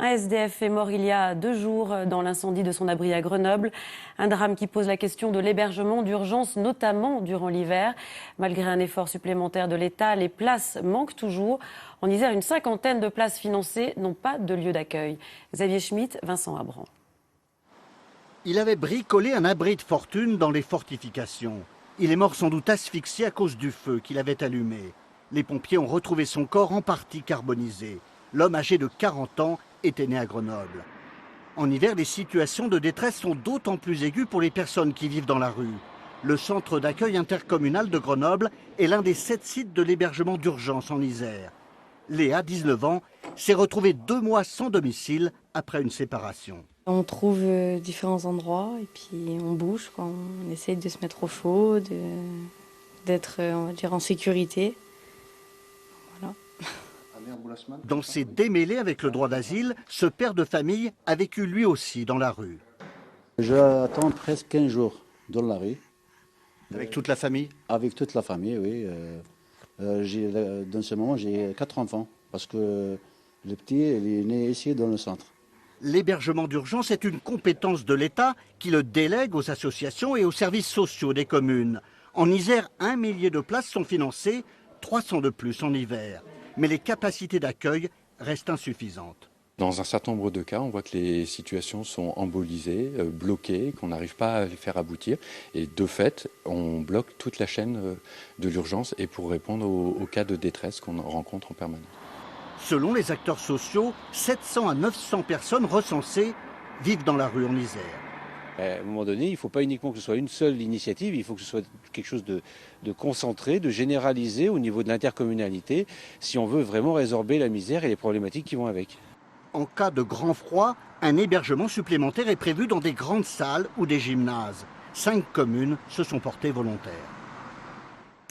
Un SDF est mort il y a 2 jours dans l'incendie de son abri à Grenoble. Un drame qui pose la question de l'hébergement d'urgence, notamment durant l'hiver. Malgré un effort supplémentaire de l'État, les places manquent toujours. En Isère, une 50aine de places financées n'ont pas de lieu d'accueil. Xavier Schmitt, Vincent Abran. Il avait bricolé un abri de fortune dans les fortifications. Il est mort sans doute asphyxié à cause du feu qu'il avait allumé. Les pompiers ont retrouvé son corps en partie carbonisé. L'homme âgé de 40 ans était né à Grenoble. En hiver, les situations de détresse sont d'autant plus aiguës pour les personnes qui vivent dans la rue. Le centre d'accueil intercommunal de Grenoble est l'un des 7 sites de l'hébergement d'urgence en Isère. Léa, 19 ans, s'est retrouvée 2 mois sans domicile après une séparation. On trouve différents endroits et puis on bouge, quoi. On essaye de se mettre au chaud, d'être, on va dire, en sécurité. Voilà. Dans ses démêlés avec le droit d'asile, ce père de famille a vécu lui aussi dans la rue. J'attends presque 15 jours dans la rue. Avec toute la famille? Avec toute la famille, oui. Dans ce moment, j'ai 4 enfants parce que le petit il est né ici dans le centre. L'hébergement d'urgence est une compétence de l'État qui le délègue aux associations et aux services sociaux des communes. En Isère, 1 millier de places sont financées, 300 de plus en hiver. Mais les capacités d'accueil restent insuffisantes. Dans un certain nombre de cas, on voit que les situations sont embolisées, bloquées, qu'on n'arrive pas à les faire aboutir. Et de fait, on bloque toute la chaîne de l'urgence et pour répondre aux cas de détresse qu'on rencontre en permanence. Selon les acteurs sociaux, 700 à 900 personnes recensées vivent dans la rue en Isère. À un moment donné, il ne faut pas uniquement que ce soit une seule initiative, il faut que ce soit quelque chose de concentré, de généralisé au niveau de l'intercommunalité, si on veut vraiment résorber la misère et les problématiques qui vont avec. En cas de grand froid, un hébergement supplémentaire est prévu dans des grandes salles ou des gymnases. 5 communes se sont portées volontaires.